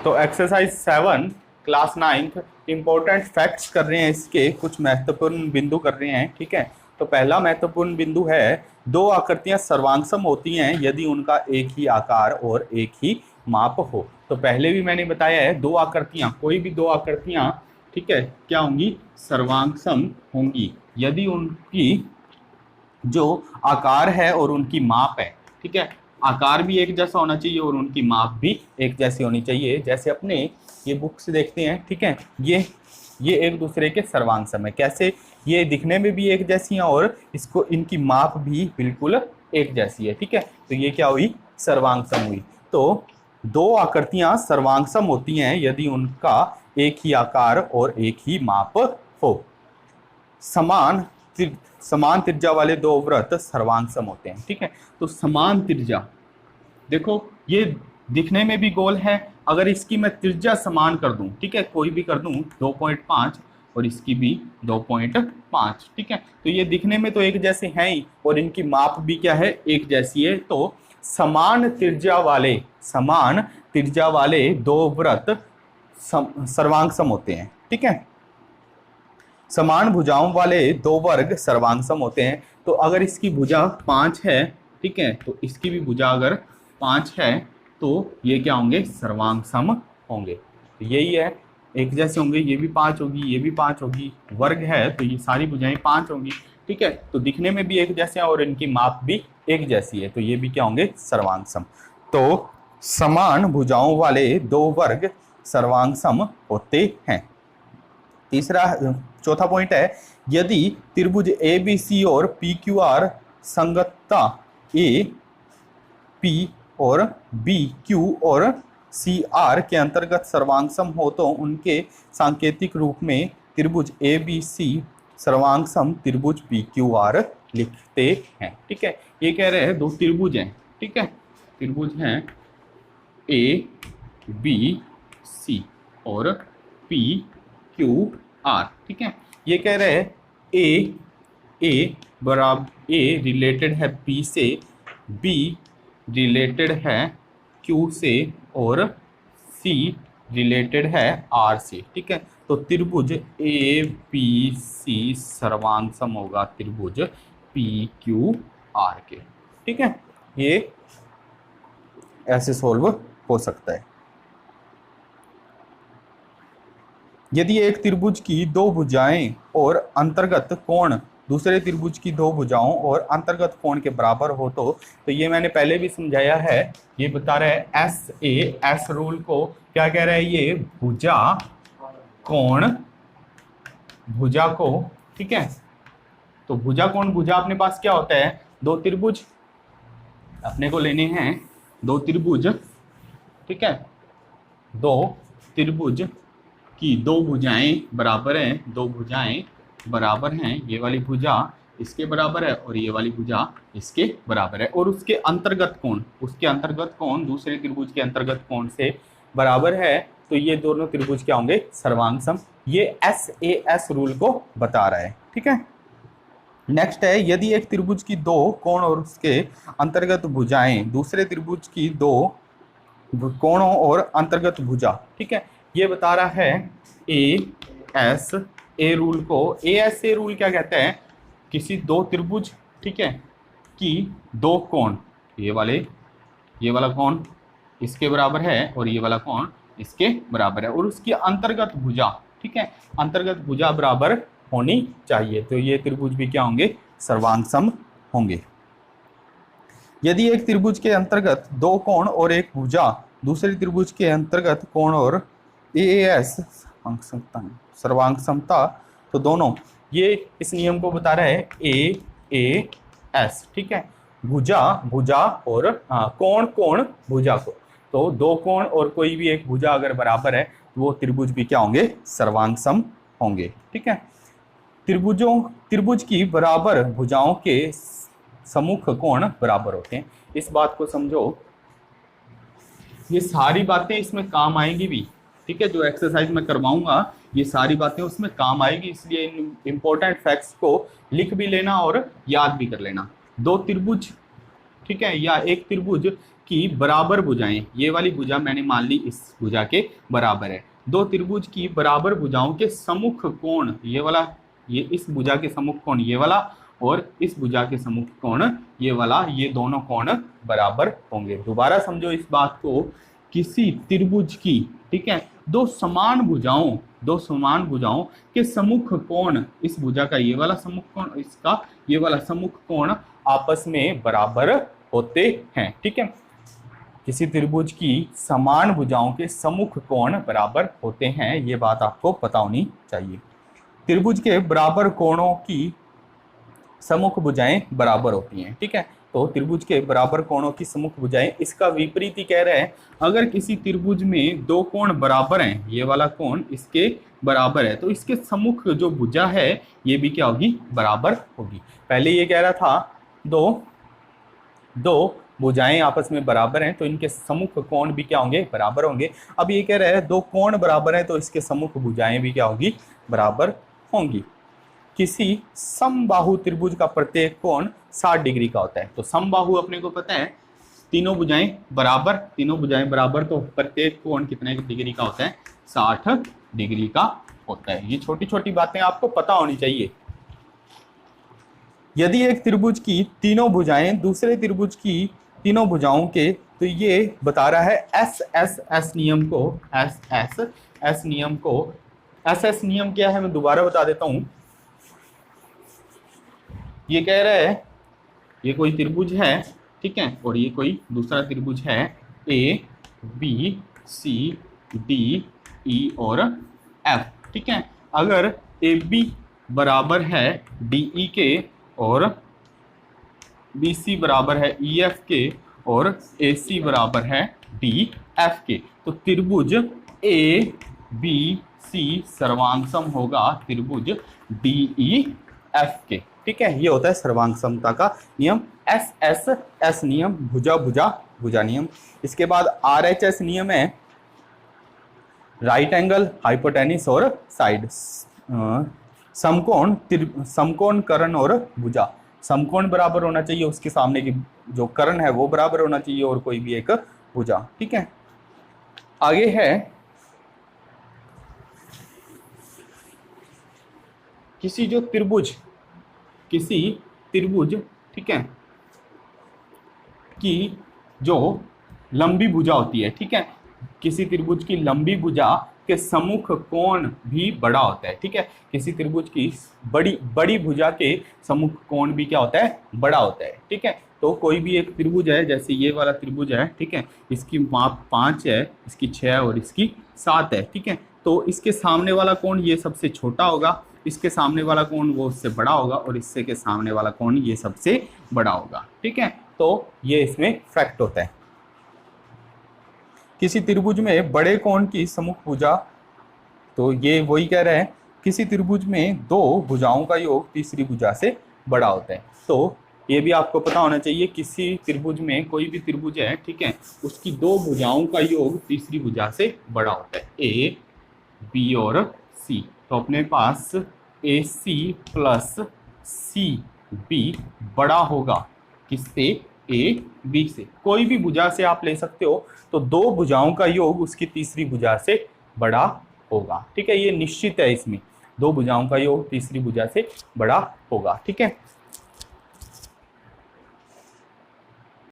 तो exercise 7 class 9 important facts कर रहे हैं, इसके कुछ महत्वपूर्ण बिंदु कर रहे हैं। ठीक है, तो पहला महत्वपूर्ण बिंदु है दो आकृतियां सर्वांगसम होती हैं यदि उनका एक ही आकार और एक ही माप हो। तो पहले भी मैंने बताया है, दो आकृतियां, कोई भी दो आकृतियां, ठीक है, क्या होंगी? सर्वांगसम होंगी यदि उनकी जो आकार है और उनकी माप है। ठीक है, आकार भी एक जैसा होना चाहिए और उनकी माप भी एक जैसी होनी चाहिए। जैसे अपने ये बुक्स देखते हैं, ठीक है, ये एक दूसरे के सर्वांगसम है। कैसे? ये दिखने में भी एक जैसी हैं और इसको इनकी माप भी बिल्कुल एक जैसी है। ठीक है, तो ये क्या हुई? सर्वांगसम हुई। तो दो आकृतियां सर्वांगसम होती हैं यदि उनका एक ही आकार और एक ही माप हो। समान त्रिज्या वाले दो वृत्त सर्वांगसम होते हैं। ठीक है, तो समान त्रिज्या, देखो ये दिखने में भी गोल है, अगर इसकी मैं त्रिज्या समान कर दूं, ठीक है, कोई भी कर दूं 2.5 और इसकी भी 2.5, ठीक है, तो ये दिखने में तो एक जैसे हैं ही और इनकी माप भी क्या है? एक जैसी है। तो समान त्रिज्या वाले दो वृत्त सर्वांगसम होते हैं। ठीक है, समान भुजाओं वाले दो वर्ग सर्वांगसम होते हैं। तो अगर इसकी भुजा 5 है, ठीक है, तो इसकी भी भुजा अगर 5 है तो ये क्या होंगे? सर्वांगसम होंगे। तो यही है, एक जैसे होंगे, ये भी 5 होगी, ये भी 5 होगी, वर्ग है तो ये सारी भुजाएं 5 होंगी। ठीक है, तो दिखने में भी एक जैसे हैं और इनकी माप भी एक जैसी है, तो ये भी क्या होंगे? सर्वांगसम। तो समान भुजाओं वाले दो वर्ग सर्वांगसम होते हैं। चौथा पॉइंट है, यदि त्रिभुज ABC और PQR संगतता AP और BQ और CR के अंतर्गत सर्वांगसम हो तो उनके सांकेतिक रूप में त्रिभुज ABC सर्वांगसम त्रिभुज PQR लिखते हैं। ठीक है, ये कह रहे हैं दो त्रिभुज हैं, ठीक है, त्रिभुज हैं ABC और PQR। ठीक है, ये कह रहे हैं A रिलेटेड है B से, B रिलेटेड है Q से और C रिलेटेड है R से। ठीक है, तो त्रिभुज ABC सर्वांगसम होगा त्रिभुज PQR के। ठीक है, ये ऐसे सोल्व हो सकता है। यदि एक त्रिभुज की दो भुजाएं और अंतर्गत कोण दूसरे त्रिभुज की दो भुजाओं और अंतर्गत कोण के बराबर हो तो ये मैंने पहले भी समझाया है। ये बता रहा है एस रूल को क्या कह रहा है? ये भुजा कोण भुजा को, ठीक है, तो भुजा कोण भुजा अपने पास क्या होता है? दो त्रिभुज अपने को लेने हैं, दो त्रिभुज, ठीक है, दो त्रिभुज की दो भुजाएं बराबर हैं, दो भुजाएं बराबर हैं, ये वाली भुजा इसके बराबर है और ये वाली भुजा इसके बराबर है, और उसके अंतर्गत कोण दूसरे त्रिभुज के अंतर्गत कोण से बराबर है, तो ये दोनों त्रिभुज क्या होंगे? सर्वांगसम। ये SAS रूल को बता रहा है। ठीक है, नेक्स्ट है, यदि एक त्रिभुज की दो कोण और उसके अंतर्गत भुजाएं दूसरे त्रिभुज की दो कोणों और अंतर्गत भुजा, ठीक है, ये बता रहा है ASA रूल को। ASA रूल क्या कहता है? किसी दो त्रिभुज, ठीक है, की दो कोण, ये वाला कोण इसके बराबर है और ये वाला कोण इसके बराबर है, और उसकी अंतर्गत भुजा, ठीक है, अंतर्गत भुजा बराबर होनी चाहिए, तो ये त्रिभुज भी क्या होंगे? सर्वांगसम होंगे। यदि एक त्रिभुज के अंतर्गत दो कोण और एक भुजा दूसरे त्रिभुज के अंतर्गत कोण और AS सर्वांगसमता, तो दोनों, ये इस नियम को बता रहा है AAS। ठीक है, भुजा और कोण भुजा को, तो दो कोण और कोई भी एक भुजा अगर बराबर है तो वो त्रिभुज भी क्या होंगे? सर्वांगसम होंगे। ठीक है, त्रिभुज की बराबर भुजाओं के सम्मुख कोण बराबर होते हैं। इस बात को समझो, ये सारी बातें इसमें काम आएंगी भी। ठीक है, जो एक्सरसाइज मैं करवाऊंगा ये सारी बातें उसमें काम आएगी, इसलिए इन इंपॉर्टेंट फैक्ट्स को लिख भी लेना और याद भी कर लेना। दो त्रिभुज ठीक है, या एक त्रिभुज की बराबर भुजाएं, ये वाली भुजा मैंने मान ली इस भुजा के बराबर है। दो त्रिभुज की बराबर भुजाओं के सम्मुख कोण, ये वाला, ये इस भुजा के सम्मुख कोण ये वाला, और इस भुजा के सम्मुख कोण ये वाला, ये दोनों कोण बराबर होंगे। दोबारा समझो इस बात को, किसी त्रिभुज की, ठीक है, दो समान भुजाओं के सम्मुख कोण, इस भुजा का ये वाला सम्मुख कोण, इसका ये वाला सम्मुख कोण आपस में बराबर होते हैं। ठीक है, किसी त्रिभुज की समान भुजाओं के सम्मुख कोण बराबर होते हैं, ये बात आपको पता होनी चाहिए। त्रिभुज के बराबर कोणों की सम्मुख भुजाएं बराबर होती हैं। ठीक है, तो त्रिभुज के बराबर कोणों की सम्मुख भुजाएं, इसका विपरीत ही कह रहे हैं, अगर किसी त्रिभुज में दो कोण बराबर हैं, ये वाला कोण इसके बराबर है, तो इसके सम्मुख जो भुजा है ये भी क्या होगी, बराबर होगी। पहले ये कह रहा था दो भुजाएं आपस में बराबर हैं तो इनके सम्मुख कोण भी क्या होंगे, बराबर होंगे। अब ये कह रहा है दो कोण बराबर हैं तो इसके सम्मुख भुजाएं भी क्या होगी, बराबर होंगी। किसी समबाहु त्रिभुज का प्रत्येक कोण 60 डिग्री का होता है। तो समबाहु अपने को पता है, तीनों भुजाएं बराबर, तो प्रत्येक कोण कितने डिग्री का होता है, 60 डिग्री का होता है। ये छोटी छोटी बातें आपको पता होनी चाहिए। यदि एक त्रिभुज की तीनों भुजाएं दूसरे त्रिभुज की तीनों भुजाओं के, तो ये बता रहा है एस नियम को, एस नियम क्या है मैं दोबारा बता देता हूं। ये कह रहा है ये कोई त्रिभुज है, ठीक है, और ये कोई दूसरा त्रिभुज है, A B C D E और एफ। ठीक है, अगर ए बी बराबर है डी ई के और बी सी बराबर है ई एफ के और ए सी बराबर है डी एफ के, तो त्रिभुज ए बी सी सर्वांग सम होगा त्रिभुज डी ई एफ के। ठीक है, ये होता है सर्वांग समता का नियम, एस नियम, भुजा नियम। इसके बाद RHS नियम है राइट एंगल, हाइपोटेनिस और साइड, समकोण कर्ण और भुजा। समकोण बराबर होना चाहिए, उसके सामने की जो कर्ण है वो बराबर होना चाहिए, और कोई भी एक भुजा। ठीक है, आगे है किसी त्रिभुज, ठीक है, की जो लंबी भुजा होती है, ठीक है, किसी त्रिभुज की लंबी भुजा के सम्मुख कोण भी बड़ा होता है। ठीक है, किसी त्रिभुज की बड़ी भुजा के सम्मुख कोण भी क्या होता है, बड़ा होता है। ठीक है, तो कोई भी एक त्रिभुज है, जैसे ये वाला त्रिभुज है, ठीक है, इसकी माप 5 है, इसकी 6 और इसकी 7 है। ठीक है, तो इसके सामने वाला कोण ये सबसे छोटा होगा, इसके सामने वाला कोण वो उससे बड़ा होगा, और इससे के सामने वाला कोण ये सबसे बड़ा होगा। ठीक है, तो ये इसमें फैक्ट होता है। किसी त्रिभुज में बड़े कोण की सम्मुख भुजा, तो ये वही कह रहे हैं, किसी त्रिभुज में दो भुजाओं का योग तीसरी भुजा से बड़ा होता है। तो ये भी आपको पता होना चाहिए, किसी त्रिभुज में, कोई भी त्रिभुज है, ठीक है, उसकी दो भुजाओं का योग तीसरी भुजा से बड़ा होता है, ए बी और सी। तो अपने पास ए सी प्लस सी बी बड़ा होगा किससे, ए बी से। कोई भी भुजा से आप ले सकते हो, तो दो भुजाओं का योग उसकी तीसरी भुजा से बड़ा होगा। ठीक है, ये निश्चित है, इसमें दो भुजाओं का योग तीसरी भुजा से बड़ा होगा। ठीक है,